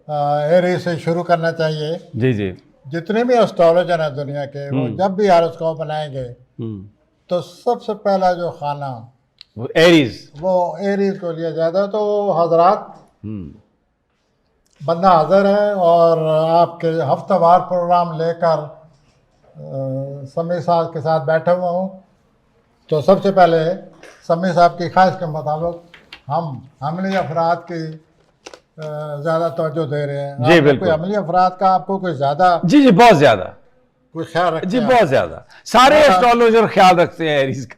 एरी से शुरू करना चाहिए। जी जी। जितने भी एस्ट्रोलॉजर हैं दुनिया के, वो जब भी हॉरोस्कोप बनाएंगे तो सबसे पहला जो खाना वो एरीज, वो एरीज को लिया जाता है। तो हजरात, बंदा हाजिर है और आपके हफ्तावार प्रोग्राम लेकर समी साहब के साथ बैठा हुआ हूँ। तो सबसे पहले समी साहब की ख्वाहिश के मुताबिक हम अमली अफराद की ज़्यादा तवज्जो दे रहे हैं। जी बिल्कुल। कोई अमली अफराद का आपको कोई ज़्यादा जी जी बहुत ज्यादा कोई ख्याल रखते जी, हैं? बहुत ज्यादा। सारे एस्ट्रोलॉजर ख्याल रखते हैं एरीज का।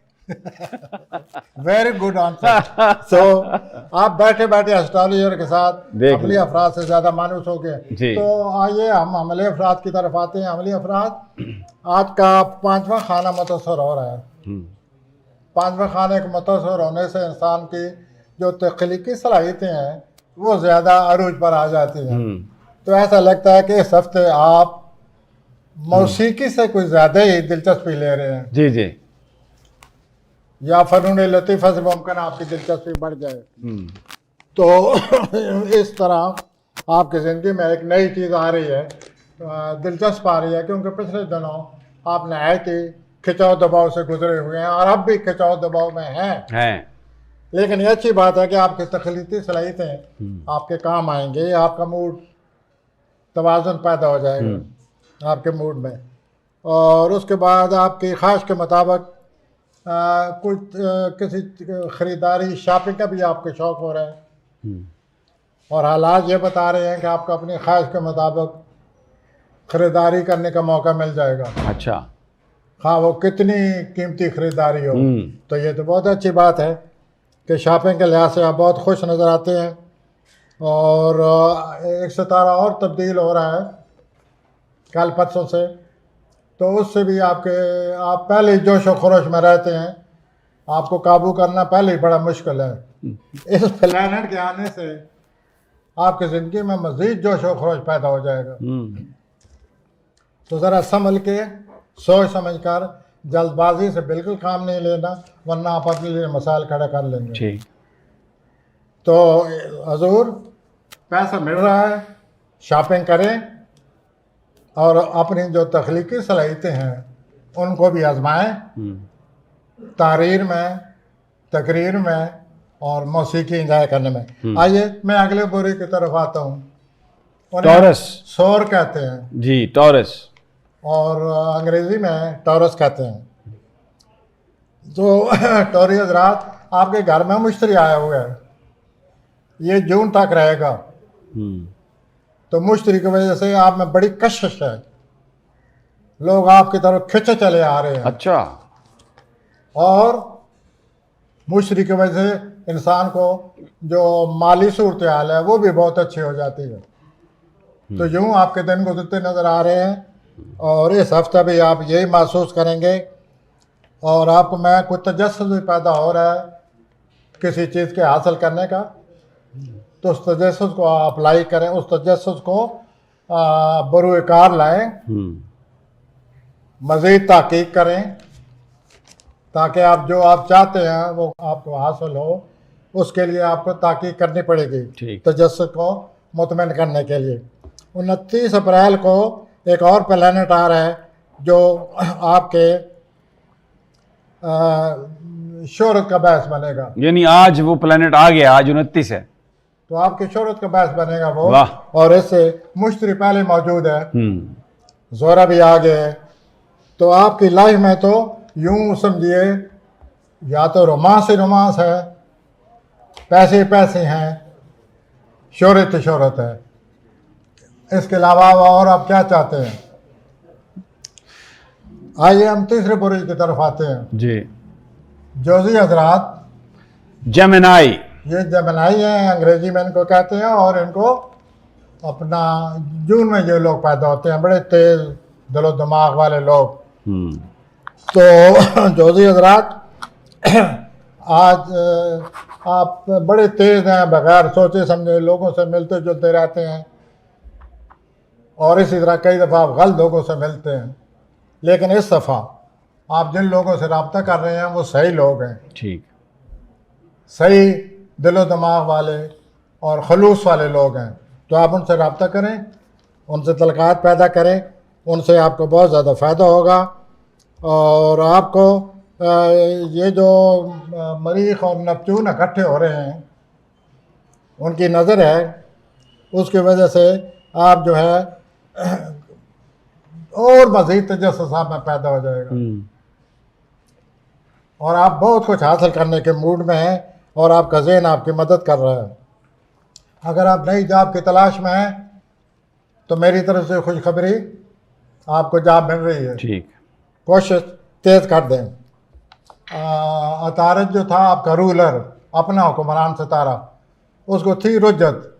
Very good answer. सो आप बैठे बैठे एस्ट्रोलॉजर के साथ देख अमली अफराद से ज़्यादा मानूस हो गए। जी। तो आइए हम अमली अफराद की तरफ आते हैं। अमली अफराद, आज का 5वां खाना मुतासर हो रहा है। 5वें खाने के मुतासर होने से इंसान की जो तख्लीकी सलाहियतें हैं वो ज़्यादा अरूज पर आ जाती हैं। तो ऐसा लगता है कि इस हफ्ते आप मौसीकी से कुछ ज़्यादा ही दिलचस्पी ले रहे हैं, जी जी। या फ़नून लतीफ़ा से मुमकिन आपकी दिलचस्पी बढ़ जाए। तो इस तरह आपकी ज़िंदगी में एक नई चीज़ आ रही है, दिलचस्प आ रही है, क्योंकि पिछले दिनों आप नहायत ही खिंचाव दबाव से गुजरे हुए हैं और अब भी खिंचाव दबाव में हैं। लेकिन ये अच्छी बात है कि आपकी तख्लीकी सलाहियतें आपके काम आएंगे, आपका मूड तवाज़ुन पैदा हो जाएगा आपके मूड में। और उसके बाद आपकी ख्वाहिश के मुताबिक कुछ किसी ख़रीदारी, शॉपिंग का भी आपके शौक़ हो रहा है और हालात ये बता रहे हैं कि आपको अपनी ख्वाहिश के मुताबिक ख़रीदारी करने का मौका मिल जाएगा। अच्छा। हाँ, वो कितनी कीमती ख़रीदारी हो। तो ये तो बहुत अच्छी बात है कि शॉपिंग के लिहाज से आप बहुत खुश नज़र आते हैं। और एक सितारा और तब्दील हो रहा है कल परसों से, तो उससे भी आप पहले ही जोश व खरोश में रहते हैं, आपको काबू करना पहले ही बड़ा मुश्किल है। इस प्लैनेट के आने से आपकी ज़िंदगी में मज़ीद जोश व खरोश पैदा हो जाएगा। तो ज़रा संभल के, सोच समझ कर, जल्दबाजी से बिल्कुल काम नहीं लेना, वरना आप अपने लिए मसाइल खड़ा कर लेंगे। ठीक। तो हजूर, पैसा मिल रहा है, शॉपिंग करें और अपनी जो तख्लीकी सलाहियतें हैं उनको भी आजमाएं, तारीर में, तकरीर में और मौसीकी इंजॉय करने में। आइए मैं अगले बोरी की तरफ आता हूँ। टॉरस, सौर कहते हैं जी, टॉरस, और अंग्रेजी में टॉरस कहते हैं। जो टॉरी हजरात, आपके घर में मुश्तरी आया हुआ है, ये जून तक रहेगा। तो मुश्तरी की वजह से आप में बड़ी कशिश है, लोग आपकी तरफ खिंचे चले आ रहे हैं। अच्छा। और मुश्तरी की वजह से इंसान को जो माली सूरत हाल है वो भी बहुत अच्छी हो जाती है। तो यूँ आपके दिन गुजरते नज़र आ रहे हैं और इस हफ्ते भी आप यही महसूस करेंगे और आपको में कुछ तजस्सुस भी पैदा हो रहा है किसी चीज़ के हासिल करने का। तो उस तजस्सुस को अप्लाई करें, उस तजस्सुस को बरूए कार लाएँ, मज़ीद तहकीक करें ताकि आप जो आप चाहते हैं वो आपको हासिल हो। उसके लिए आपको तहकीक करनी पड़ेगी तजस्सुस को मुतमईन करने के लिए। 29 अप्रैल को एक और प्लैनेट आ रहा है जो आपके शोहरत का बायस बनेगा। यानी आज वो प्लैनेट आ गया, आज 29 है, तो आपकी शोहरत का बायस बनेगा वो। और इससे मुश्तरी पहले मौजूद है, ज़ोरा भी आ गया है। तो आपकी लाइफ में तो यूं समझिए, या तो रोमांस ही रोमांस है, पैसे ही पैसे हैं, शोहरत ही शोहरत है। इसके अलावा और आप क्या चाहते हैं? आइए हम तीसरे बुरुज की तरफ आते हैं जी। जोजी हजरात, जेमिनाई, ये जेमिनाई हैं, अंग्रेजी में इनको कहते हैं। और इनको अपना जून में ये लोग पैदा होते हैं, बड़े तेज दिलो दिमाग वाले लोग। तो जोजी हजरात, आज आप बड़े तेज हैं, बगैर सोचे समझे लोगों से मिलते जुलते रहते हैं और इसी तरह कई दफ़ा आप गलत लोगों से मिलते हैं। लेकिन इस दफ़ा आप जिन लोगों से रब्ता कर रहे हैं वो सही लोग हैं, ठीक, सही दिलो दिमाग वाले और खलूस वाले लोग हैं। तो आप उनसे रब्ता करें, उनसे तलक़ात पैदा करें, उनसे आपको बहुत ज़्यादा फ़ायदा होगा। और आपको ये जो मरीख और नपतून इकट्ठे हो रहे हैं, उनकी नज़र है, उसकी वजह से आप जो है और मज़ीद तजस्सुस आप में पैदा हो जाएगा और आप बहुत कुछ हासिल करने के मूड में हैं और आपका ज़हन आपकी मदद कर रहा है। अगर आप नई जॉब की तलाश में हैं तो मेरी तरफ से खुशखबरी, आपको जॉब मिल रही है। ठीक, कोशिश तेज़ कर दें। अतारत जो था आपका रूलर, अपना हुक्मरान सितारा, उसको थी रुज्जत,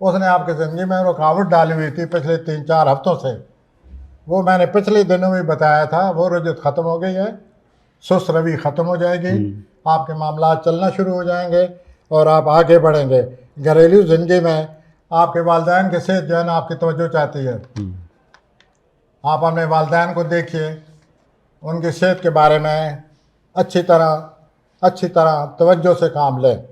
उसने आपकी ज़िंदगी में रुकावट डाली हुई थी पिछले 3-4 हफ्तों से। वो मैंने पिछले दिनों में बताया था, वो रुज्जत ख़त्म हो गई है, सुस्त रवि ख़त्म हो जाएगी, आपके मामला चलना शुरू हो जाएंगे और आप आगे बढ़ेंगे। घरेलू ज़िंदगी में आपके वालिदैन की सेहत जो है ना आपकी तवज्जो चाहती है। आप अपने वालिदैन को देखिए, उनकी सेहत के बारे में अच्छी तरह तवज्जो से काम लें।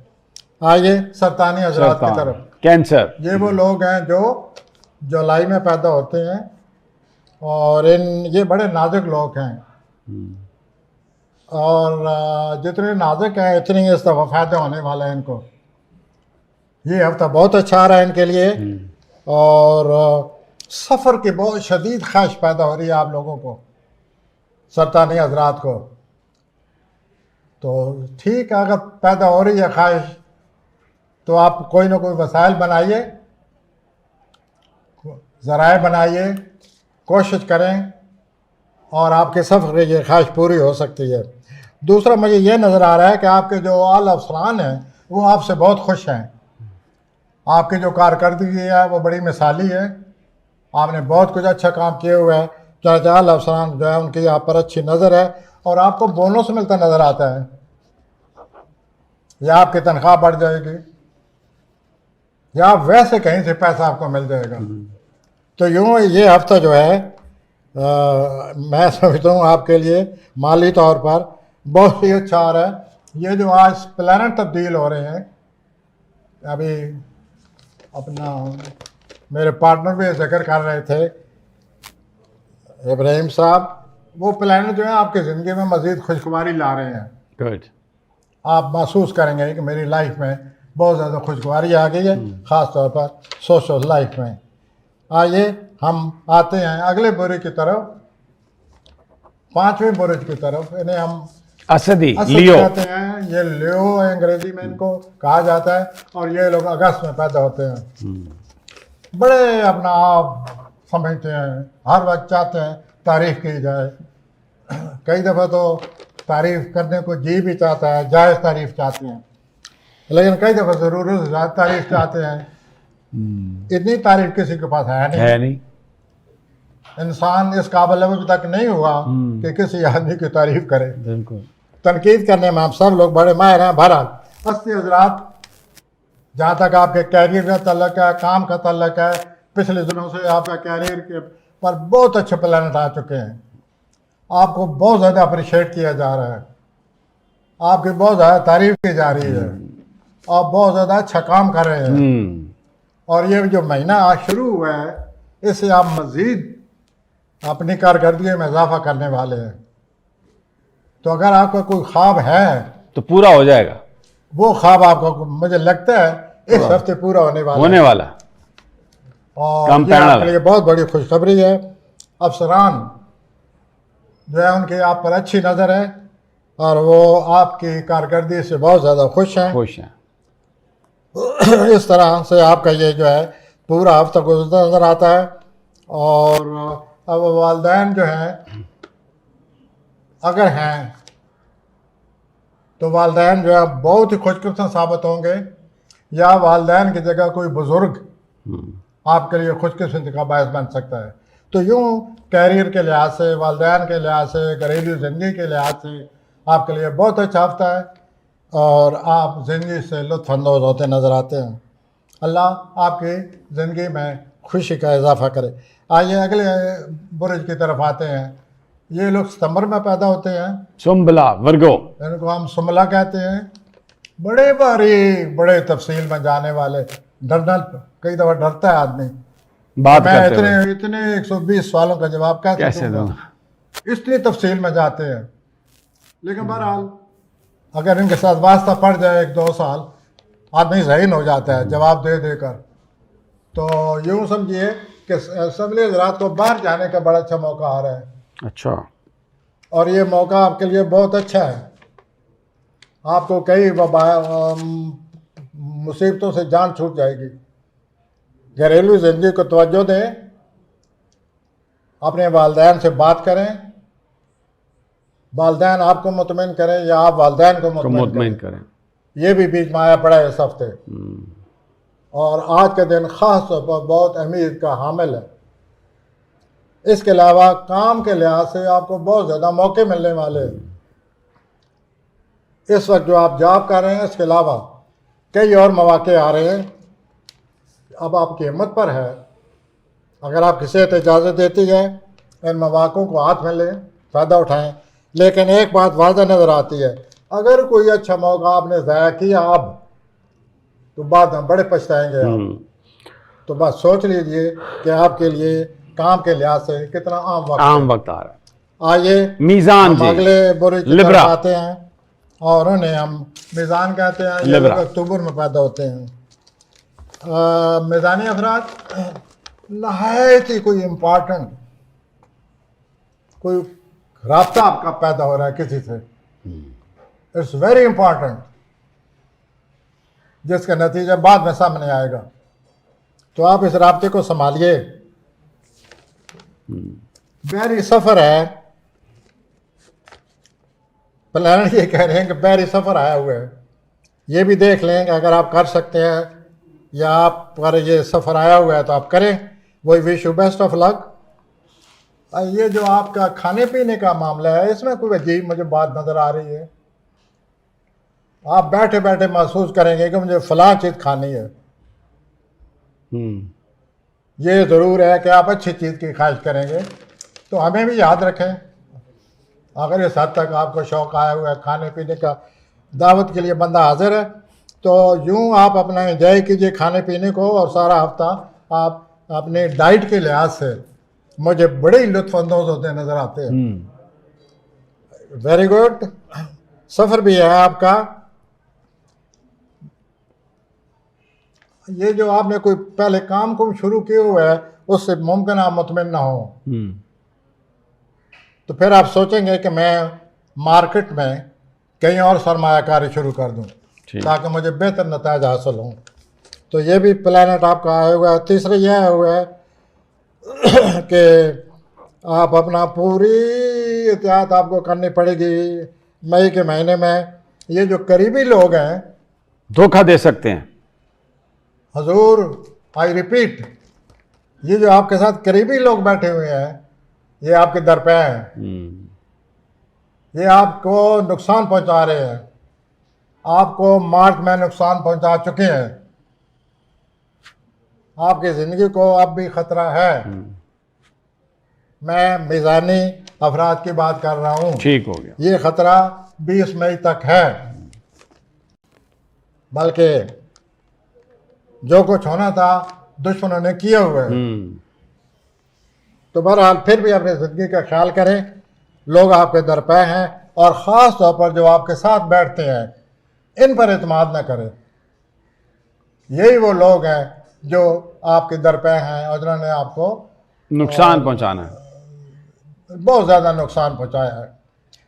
आइए सरतानी हजरात की तरफ। कैंसर, ये वो लोग हैं जो जुलाई में पैदा होते हैं और ये बड़े नाजुक लोग हैं और जितने नाजुक हैं इतनी इस दफ़ा फ़ायदा होने वाला है इनको। ये हफ्ता बहुत अच्छा आ रहा है इनके लिए और सफ़र की बहुत शदीद ख्वाहिश पैदा हो रही है आप लोगों को, सरतानी हजरात को। तो ठीक है, अगर पैदा हो रही है ख्वाहिश तो आप कोई ना कोई वसाइल बनाइए, ज़राए बनाइए, कोशिश करें और आपके सफ़र की ये ख्वाहिश पूरी हो सकती है। दूसरा, मुझे ये नज़र आ रहा है कि आपके जो आला अफसरान हैं वो आपसे बहुत खुश हैं। आपकी जो कारकर्दगी है वो बड़ी मिसाली है, आपने बहुत कुछ अच्छा काम किए हुए हैं। चाहे आला अफसरान जो है उनकी आप पर अच्छी नज़र है और आपको बोनस मिलता नज़र आता है, या आपकी तनख्वाह बढ़ जाएगी या वैसे कहीं से पैसा आपको मिल जाएगा। तो यूँ ये हफ्ता जो है मैं समझता हूँ आपके लिए माली तौर पर बहुत ही अच्छा आ रहा है। ये जो आज प्लानट तब्दील हो रहे हैं, अभी अपना मेरे पार्टनर भी जिक्र कर रहे थे इब्राहिम साहब, वो प्लानट जो है आपकी ज़िंदगी में मज़ीद खुशगवारी ला रहे हैं। गुड, आप महसूस करेंगे कि मेरी लाइफ में बहुत ज़्यादा खुशगवारी आ गई है, ख़ास तौर पर सोशल लाइफ में। आइए हम आते हैं अगले बुरुज की तरफ, 5वें बुरुज की तरफ। इन्हें हम असदी, असद लियो कहते हैं। ये लियो है अंग्रेजी में इनको कहा जाता है और ये लोग अगस्त में पैदा होते हैं। बड़े अपना आप समझते हैं, हर वक्त चाहते हैं तारीफ़ की जाए। कई दफ़ा तो तारीफ़ करने को जी भी चाहता है, जायज़ तारीफ़ चाहते हैं, लेकिन कई दफ़ा ज़रूरत से ज़्यादा तारीफ़ चाहते हैं। इतनी तारीफ़ किसी के पास है नहीं। इंसान इस काबिल अभी तक नहीं हुआ कि किसी आदमी की तारीफ़ करे। बिल्कुल, तनकीद करने में आप सब लोग बड़े माहिर हैं। बहरहाल अस्सी हजरात, जहाँ तक आपके कैरियर का तल्लक है, काम का तल्लक है, पिछले दिनों से आपका कैरियर के पर बहुत अच्छे प्लानट आ चुके हैं। आपको बहुत ज़्यादा अप्रिशिएट किया जा रहा है, आपकी बहुत ज़्यादा तारीफ़ की जा रही है, आप बहुत ज़्यादा अच्छा काम कर रहे हैं। और ये जो महीना आज शुरू हुआ है, इससे आप मज़ीद अपनी कारकर्दगी में इजाफा करने वाले हैं। तो अगर आपका कोई ख्वाब है तो पूरा हो जाएगा। वो ख्वाब आपका मुझे लगता है इस हफ्ते पूरा होने वाला है। और ये आपके लिए बहुत बड़ी खुशखबरी है। अफसरान जो है उनकी आप पर अच्छी नज़र है और वो आपकी कारकर्दगी से बहुत ज़्यादा खुश हैं। इस तरह से आपका ये जो है पूरा हफ्ता गुजरता नज़र आता है। और अब वालिदैन जो हैं, अगर हैं तो वालिदैन जो है बहुत ही खुशकिस्मत साबित होंगे, या वालिदैन की जगह कोई बुज़ुर्ग आपके लिए खुशकिस्मती का बायस बन सकता है। तो यूँ कैरियर के लिहाज से, वालिदैन के लिहाज से, घरेलू ज़िंदगी के लिहाज से आपके लिए बहुत अच्छा हफ्ता है और आप ज़िंदगी से लुत्फ़अंदोज़ होते नज़र आते हैं। अल्लाह आपकी ज़िंदगी में खुशी का इजाफ़ा करे। आइए अगले बुरुज की तरफ आते हैं। ये लोग सितंबर में पैदा होते हैं, सुम्बला, वर्गो, इनको हम सुमला कहते हैं। बड़े बारीक, बड़े तफसील में जाने वाले, कई दफा डरता है आदमी, बात मैं करते हुए इतने 120 सवालों का जवाब कैसे कैसे दूं? दूंगा, इतनी तफसील में जाते हैं। लेकिन बहरहाल अगर इनके साथ वास्ता पड़ जाए 1-2 साल, आदमी ज़हीन हो जाता है जवाब दे देकर। तो यूँ समझिए कि असेंबली हज़रात को बाहर जाने का बड़ा अच्छा मौका आ रहा है, अच्छा, और ये मौका आपके लिए बहुत अच्छा है। आपको कई मुसीबतों से जान छूट जाएगी। घरेलू ज़िंदगी को तवज्जो दें, अपने वालिदैन से बात करें, वालिदैन आपको मुतमईन करें या आप वालिदैन को मुतमईन करें। ये भी बीच में आया पड़ा है इस हफ्ते, और आज का दिन ख़ास तौर पर बहुत अहमियत का हामिल है। इसके अलावा काम के लिहाज से आपको बहुत ज़्यादा मौके मिलने वाले हैं। इस वक्त जो आप जॉब कर रहे हैं, इसके अलावा कई और मौके आ रहे हैं। अब आपकी हिम्मत पर है, अगर आपकी सेहत इजाज़त देती है, इन मौक़ों को हाथ में लें, फ़ायदा उठाएं। लेकिन एक बात वाज़ह नज़र आती है, अगर कोई अच्छा मौका आपने ज़ाया किया अब, तो बाद में बड़े पछताएंगे आप। तो बस सोच लीजिए कि आपके लिए काम के लिहाज से कितना आम वक्त आ रहा है। आइए मीज़ान हम जी, अगले बुरे की लिब्रा। तरफ आते हैं, और उन्हें हम मीज़ान कहते हैं। ये लोग अक्टूबर में पैदा होते हैं। मीज़ानी अफराद नहायत ही कोई इम्पॉर्टेंट, कोई राब्ता आपका पैदा हो रहा है किसी से, इट्स वेरी इंपॉर्टेंट, जिसका नतीजा बाद में सामने आएगा। तो आप इस राब्ते को संभालिए। बहरी सफ़र है, प्लानट ये कह रहे हैं कि बहरी सफ़र आया हुआ है। ये भी देख लें कि अगर आप कर सकते हैं या आप पर ये सफ़र आया हुआ है तो आप करें। वही wish you best of luck. ये जो आपका खाने पीने का मामला है, इसमें कोई अजीब मुझे बात नज़र आ रही है। आप बैठे बैठे महसूस करेंगे कि मुझे फ़लाँ चीज़ खानी है। ये ज़रूर है कि आप अच्छी चीज़ की ख्वाहिश करेंगे। तो हमें भी याद रखें, अगर इस हद तक आपको शौक़ आया हुआ है खाने पीने का, दावत के लिए बंदा हाजिर है, तो यूँ आप अपना एंजॉय कीजिए खाने पीने को। और सारा हफ्ता आप अपने डाइट के लिहाज से मुझे बड़े ही लुत्फ़अंदोज़ होते नज़र आते हैं। Very good. सफ़र भी है आपका। ये जो आपने कोई पहले काम को शुरू किए हुआ है, उससे मुमकिन आप मुतमिन ना हो, तो फिर आप सोचेंगे कि मैं मार्केट में कहीं और सरमायाकारी शुरू कर दूं ताकि मुझे बेहतर नताज हासिल हों। तो ये भी प्लानट आपका आया हुआ है। तीसरा यह आया हुआ है कि आप अपना पूरी एहतियात आपको करनी पड़ेगी मई के महीने में। ये जो करीबी लोग हैं धोखा दे सकते हैं। हजूर, आई रिपीट, ये जो आपके साथ करीबी लोग बैठे हुए हैं, ये आपके दर पे हैं। ये आपको नुकसान पहुंचा रहे हैं, आपको मार्च में नुकसान पहुंचा चुके हैं। आपकी ज़िंदगी को अब भी ख़तरा है। मैं मीज़ानी अफराद की बात कर रहा हूँ। ठीक हो गया। ये ख़तरा 20 मई तक है, बल्कि जो कुछ होना था दुश्मनों ने किया हुआ है। तो बहरहाल फिर भी अपनी ज़िंदगी का ख्याल करें। लोग आपके दर पे हैं, और ख़ास तौर पर जो आपके साथ बैठते हैं, इन पर एतमाद न करें। यही वो लोग हैं जो आपके दर पे हैं और जिन्होंने आपको नुकसान पहुंचाना है, बहुत ज़्यादा नुकसान पहुंचाया है।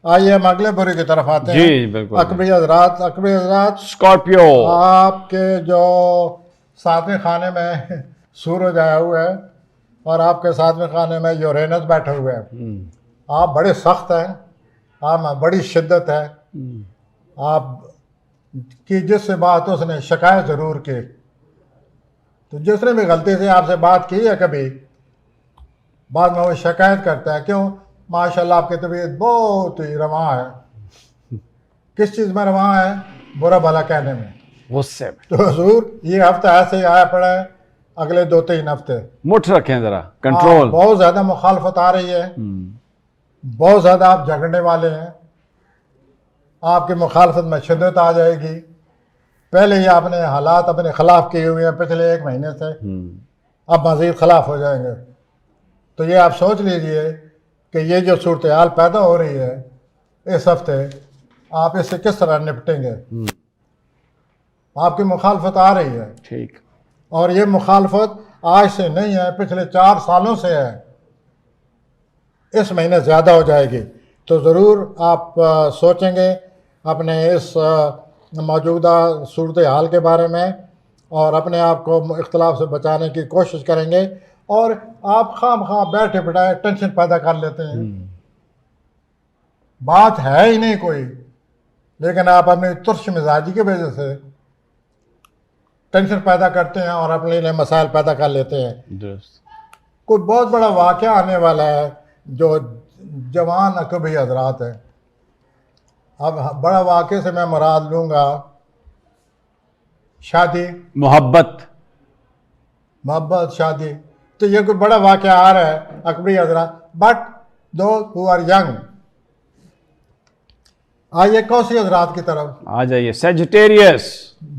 आइए हम अगले बुरे की तरफ आते हैं। जी बिल्कुल। अकबरी हज़रात, स्कॉर्पियो, आपके जो सातवें खाने में सूरज आया हुआ है और आपके सातवें खाने में यूरेनस बैठा हुआ है। आप बड़े सख्त हैं, आप में बड़ी शिद्दत है। आप की जिससे बात उसने शिकायत ज़रूर की। तो जिसने भी गलती से आपसे बात की है कभी, बाद में वो शिकायत करता है, क्यों? माशाल्लाह आपकी तबीयत बहुत ही रवां है। किस चीज़ में रवां है? बुरा भला कहने में, गुस्से में। तो हुजूर ये हफ्ता ऐसे ही आया पड़ा है, अगले 2-3 हफ्ते मुठ रखें जरा, कंट्रोल। बहुत ज़्यादा मुखालफत आ रही है, बहुत ज़्यादा आप झगड़ने वाले हैं, आपकी मुखालफत में शिद्दत आ जाएगी। पहले ही आपने हालात अपने खिलाफ किए हुए हैं पिछले 1 महीने से, अब मज़ीद खिलाफ हो जाएंगे। तो ये आप सोच लीजिए कि ये जो सूरत हाल पैदा हो रही है इस हफ्ते, आप इससे किस तरह निपटेंगे। आपकी मुखालफत आ रही है, ठीक, और ये मुखालफत आज से नहीं है, पिछले 4 सालों से है, इस महीने ज़्यादा हो जाएगी। तो ज़रूर आप सोचेंगे अपने इस मौजूदा सूरत हाल के बारे में, और अपने आप को इख्तलाफ से बचाने की कोशिश करेंगे। और आप खाम बैठे बिठाए टेंशन पैदा कर लेते हैं, बात है ही नहीं कोई, लेकिन आप अपनी तुर्श मिजाजी की वजह से टेंशन पैदा करते हैं और अपने लिए मसाइल पैदा कर लेते हैं। कोई बहुत बड़ा वाक़या आने वाला है जो जवान अकबी हजरात है। अब बड़ा वाक़े से मैं मुराद लूँगा शादी, मोहब्बत, शादी। तो ये कोई बड़ा वाक़या आ रहा है अकबरी हजरात, बट दो हु आर यंग। आइए कौसी हजरात की तरफ आ जाइए। सेजिटेरियस,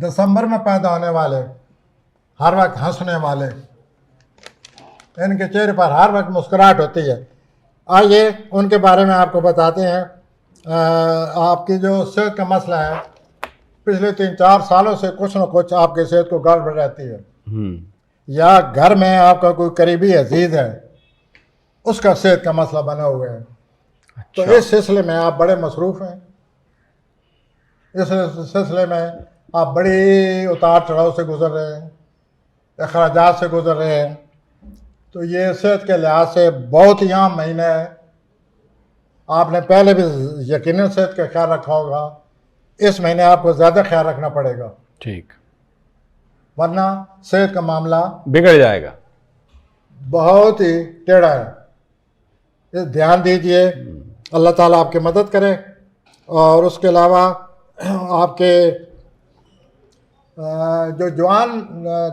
दिसंबर में पैदा होने वाले, हर वक्त हंसने वाले, इनके चेहरे पर हर वक्त मुस्कुराहट होती है। आइए उनके बारे में आपको बताते हैं। आपकी जो सेहत का मसला है, पिछले 3-4 सालों से कुछ न कुछ आपकी सेहत को गड़बड़ रहती है, या घर में आपका कोई करीबी अजीज है उसका सेहत का मसला बना हुआ है। तो इस सिलसिले में आप बड़े मसरूफ़ हैं, इस सिलसिले में आप बड़ी उतार चढ़ाव से गुजर रहे हैं, अखराजात से गुजर रहे हैं। तो ये सेहत के लिहाज से बहुत ही आम महीना है। आपने पहले भी यकीनन सेहत का ख्याल रखा होगा, इस महीने आपको ज़्यादा ख्याल रखना पड़ेगा, ठीक, वरना सेहत का मामला बिगड़ जाएगा, बहुत ही टेढ़ा है। इस ध्यान दीजिए, अल्लाह ताला आपकी मदद करे। और उसके अलावा आपके जो जवान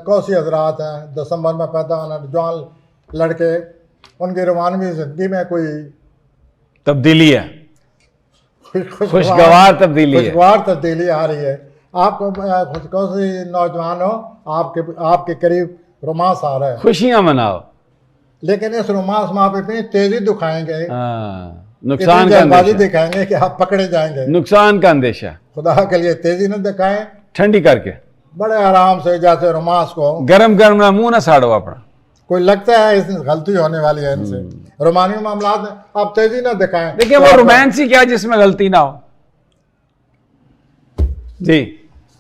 कौसी हजरात हैं, दिसंबर में पैदा होना जवान लड़के, उनकी रवानवी ज़िंदगी में कोई तब्दीली है, खुशगवार तब्दीली आ रही है। आपको कौसी नौजवान हो, आपके करीब रोमांस आ रहा है, खुशियां मनाओ, लेकिन इस रोमांस में आप इतनी तेजी दिखाएंगे, नुकसान का अंदेशा दिखाएंगे कि आप पकड़े जाएंगे। नुकसान का अंदेशा, खुदा के लिए तेजी न दिखाएं, ठंडी करके बड़े आराम से, जैसे रोमांस को गरम गरम ना मुंह ना साड़ो अपना। कोई लगता है इस गलती होने वाली है इनसे, रोमानी मामला में आप तेजी ना दिखाएं। देखिए वो रोमांस ही क्या जिसमें गलती ना हो। जी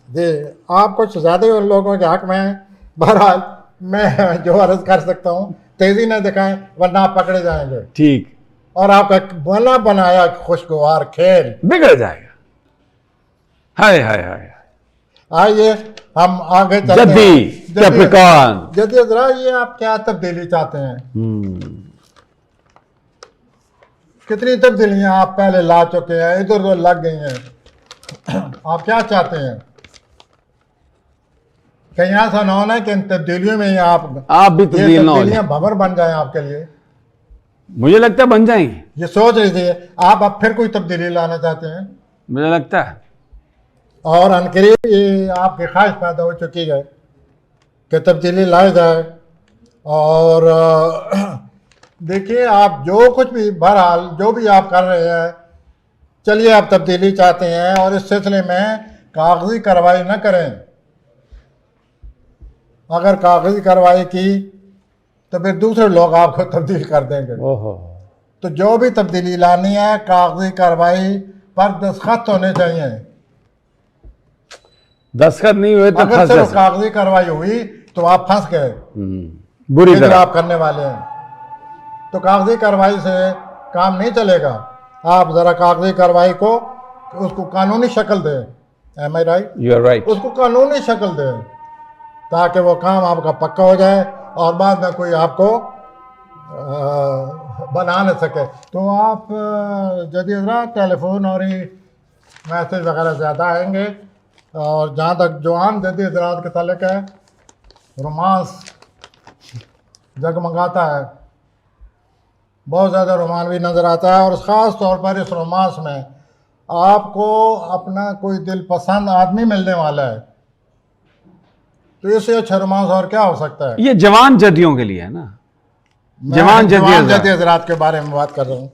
जी, आप कुछ ज़्यादा ही उन लोगों के हक में हैं। बहरहाल मैं जो अर्ज कर सकता हूँ, तेजी ना दिखाएं वरना आप पकड़े जाएंगे, ठीक, और आपका बना बनाया खुशगवार खेल बिगड़ जाएगा। हाय हाय हाय। आइए हम आगे चलते जद्दी हैं। कैप्रिकॉर्न, जद्दी जरा, ये आप क्या तब्दीली चाहते हैं? कितनी तब्दीलियां आप पहले ला चुके हैं, इधर उधर लग गई हैं। आप क्या चाहते हैं? कहीं ऐसा ना होना कि इन तब्दीलियों में ही आप भी तब्दील ना हो जाए। भंवर बन जाए आपके लिए। मुझे लगता है बन जाएंगे। ये सोच लीजिए, आप अब फिर कोई तब्दीली लाना चाहते हैं, मुझे लगता है, और अनकरीब ये आपकी ख्वाहिश पैदा हो चुकी है कि तब्दीली लाई जाए। और देखिए, आप जो कुछ भी, बहरहाल जो भी आप कर रहे हैं, चलिए आप तब्दीली चाहते हैं और इस सिलसिले में कागजी कार्रवाई न करें। अगर कागजी कार्रवाई की तो फिर दूसरे लोग आपको तब्दील कर देंगे। ओहो। तो जो भी तब्दीली लानी है, कागजी कार्रवाई पर दस्तखत होने चाहिए। दस्तखत नहीं हुए तो अगर सिर्फ कागजी कार्रवाई हुई तो आप फंस गए, बुरी तरह आप करने वाले हैं। तो कागजी कार्रवाई से काम नहीं चलेगा। आप जरा कागजी कार्रवाई को, उसको कानूनी शक्ल दें। Am I right? You are right. उसको कानूनी शक्ल दें ताकि वो काम आपका पक्का हो जाए और बाद में कोई आपको बना न सके। तो आप जदीद टेलीफोन और मैसेज वगैरह ज़्यादा आएंगे। और जहाँ तक जवान जदीद रात के ताल्लुक़ है, रोमांस जगमगाता है, बहुत ज़्यादा रोमानवी नज़र आता है। और ख़ास तौर पर इस रोमांस में आपको अपना कोई दिल पसंद आदमी मिलने वाला है, तो इससे अच्छा रोमांस और क्या हो सकता है। ये जवान जदियों के लिए है ना, जवान जदी हजरात के बारे में बात कर रहा हूँ।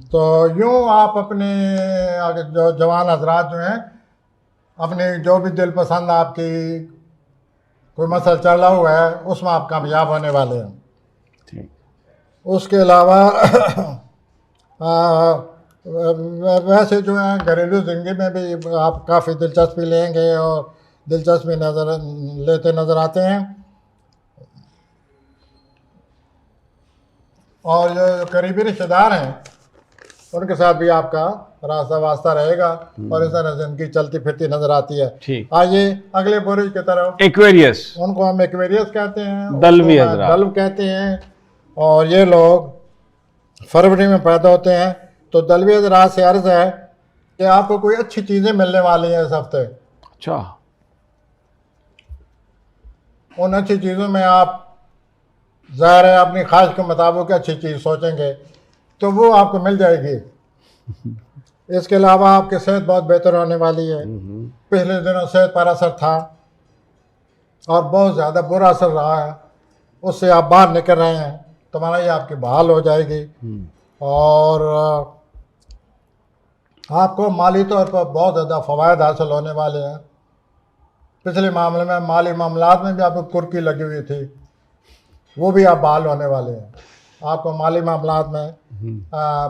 तो यूं आप अपने जो जवान हजरात जो हैं, अपने जो भी दिल पसंद आपकी कोई मसला चला हुआ है उसमें आप कामयाब होने वाले हैं। ठीक। उसके अलावा वैसे जो है घरेलू ज़िंदगी में भी आप काफ़ी दिलचस्पी लेंगे और दिलचस्पी लेते नज़र आते हैं। और जो करीबी रिश्तेदार हैं उनके साथ भी आपका रास्ता वास्ता रहेगा और इस तरह ज़िंदगी चलती फिरती नज़र आती है। ठीक। आइए अगले बुरुज की तरफ, एक्वेरियस, उनको हम एक्वेरियस कहते हैं, दलवी हजरात, दल्व कहते हैं। और ये लोग फरवरी में पैदा होते हैं। तो दलवी हजरात से अर्ज़ है कि आपको कोई अच्छी चीज़ें मिलने वाली हैं इस हफ्ते। अच्छा, उन अच्छी चीज़ों में आप ज़ाहिर है अपनी ख्वाहिश के मुताबिक अच्छी चीज़ सोचेंगे तो वो आपको मिल जाएगी। इसके अलावा आपकी सेहत बहुत बेहतर होने वाली है। पिछले दिनों सेहत पर असर था और बहुत ज़्यादा बुरा असर रहा है, उससे आप बाहर निकल रहे हैं, तुम्हारा ये आपकी बहाल हो जाएगी। और आपको माली तौर पर बहुत ज़्यादा फ़वायद हासिल होने वाले हैं। पिछले मामले में माली मामलात में भी आपको कुर्की लगी हुई थी, वो भी आप बहाल होने वाले हैं। आपको माली मामलात में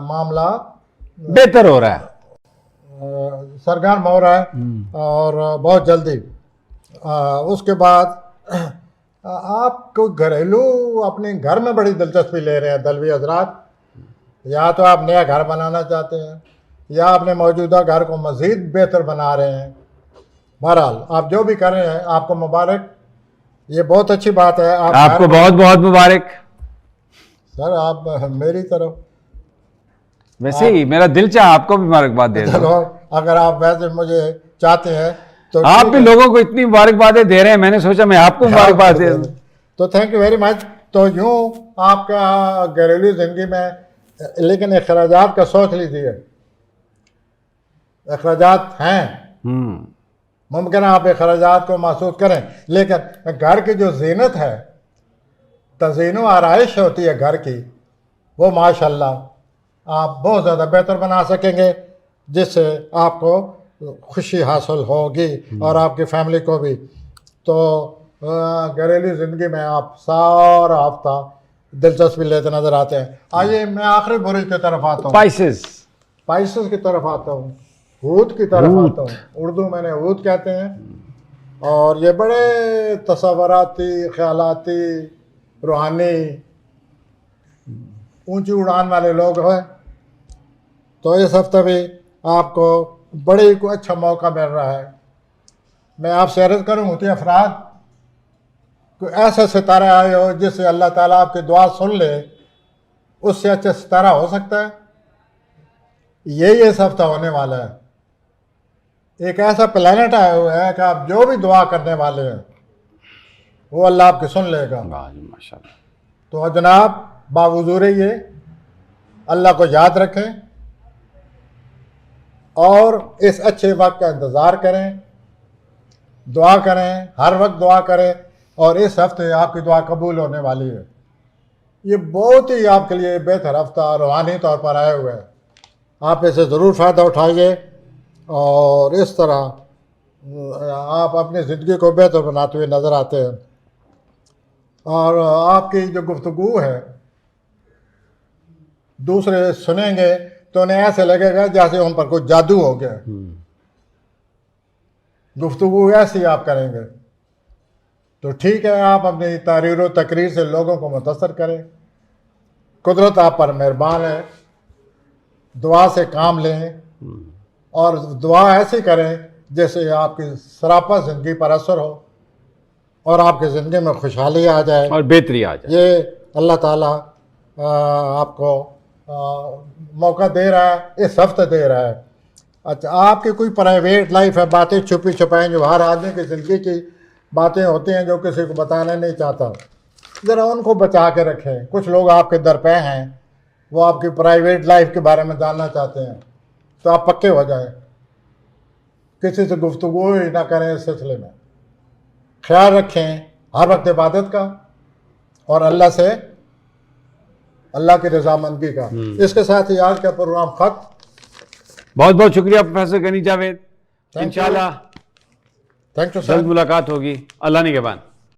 मामला बेहतर हो रहा है, सरगर्म हो रहा है और बहुत जल्दी। उसके बाद आपको घरेलू अपने घर में बड़ी दिलचस्पी ले रहे हैं दलवी हजरात। या तो आप नया घर बनाना चाहते हैं या अपने मौजूदा घर को मज़ीद बेहतर बना रहे हैं। बहरहाल आप जो भी कर रहे हैं आपको मुबारक, ये बहुत अच्छी बात है। आपको बहुत बहुत मुबारक सर। आप मेरी तरफ वैसे ही मेरा दिल चाह आपको भी मुबारकबाद दे चलो, अगर आप वैसे मुझे चाहते हैं तो आप भी लोगों को इतनी मुबारकबादें दे रहे हैं, मैंने सोचा मैं आपको मुबारकबाद दे दूं। तो थैंक यू वेरी मच। तो यूँ आपका घरेलू ज़िंदगी में, लेकिन अखराजात का सोच लीजिए, अखराजात हैं, मुमकिन है आप अखराजात को महसूस करें, लेकिन घर की जो जीनत है, तज़ीन व आराइश होती है घर की, वो माशाल्लाह आप बहुत ज़्यादा बेहतर बना सकेंगे, जिससे आपको खुशी हासिल होगी और आपकी फैमिली को भी। तो घरेलू ज़िंदगी में आप सारा हफ्ता दिलचस्पी लेते नज़र आते हैं। आइए मैं आखिरी बुरुज की तरफ आता हूँ, स्पाइसेस की तरफ आता हूँ, हूत की तरफ आता हूँ। उर्दू में हूत कहते हैं। और ये बड़े तसव्वुराती, ख्यालाती, रूहानी, ऊंची उड़ान वाले लोग हैं। तो इस हफ्ते भी आपको बड़े को अच्छा मौका मिल रहा है। मैं आपसे अर्ज़ करूँ, होती अफराद कोई ऐसा सितारा आए हो जिससे अल्लाह ताला आपकी दुआ सुन ले, उससे अच्छा सितारा हो सकता है? यही इस हफ्ता होने वाला है। एक ऐसा प्लेनेट आया हुआ है कि आप जो भी दुआ करने वाले हैं वो अल्लाह आपकी सुन लेगा। माशाल्लाह। तो जनाब बावजूद ये अल्लाह को याद रखें और इस अच्छे वक्त का इंतज़ार करें, दुआ करें, हर वक्त दुआ करें। और इस हफ्ते आपकी दुआ कबूल होने वाली है। ये बहुत ही आपके लिए बेहतर हफ्ता रूहानी तौर पर आए हुए हैं। आप इसे ज़रूर फ़ायदा उठाइए और इस तरह आप अपनी ज़िंदगी को बेहतर बनाते हुए नज़र आते हैं। और आपकी जो गुफ्तगू है दूसरे सुनेंगे तो उन्हें ऐसे लगेगा जैसे उन पर कुछ जादू हो गया। गुफ्तगू ऐसी आप करेंगे तो ठीक है, आप अपनी तारीर व तकरीर से लोगों को मुतासर करें। कुदरत आप पर मेहरबान है। दुआ से काम लें और दुआ ऐसी करें जैसे आपकी सरापा ज़िंदगी पर असर हो और आपकी ज़िंदगी में खुशहाली आ जाए और बेहतरी आ जाए। ये अल्लाह ताला आपको मौका दे रहा है, इस हफ्ते दे रहा है। अच्छा, आपकी कोई प्राइवेट लाइफ है, बातें छुपी छुपाई जो हर आदमी की ज़िंदगी की बातें होती हैं जो किसी को बताना नहीं चाहता, ज़रा उनको बचा के रखें। कुछ लोग आपके दरपे हैं, वो आपकी प्राइवेट लाइफ के बारे में जानना चाहते हैं, तो आप पक्के हो जाएं, किसी से गुफ्तगू ही ना करें इस सिलसिले में। ख्याल रखें हर वक्त इबादत का और अल्लाह से अल्लाह की रजामंदी का। इसके साथ ही आज का प्रोग्राम खत्म। बहुत बहुत शुक्रिया प्रोफेसर गनी जावेद। इंशाल्लाह थैंक यू जल्द मुलाकात होगी। अल्लाह निगहबान।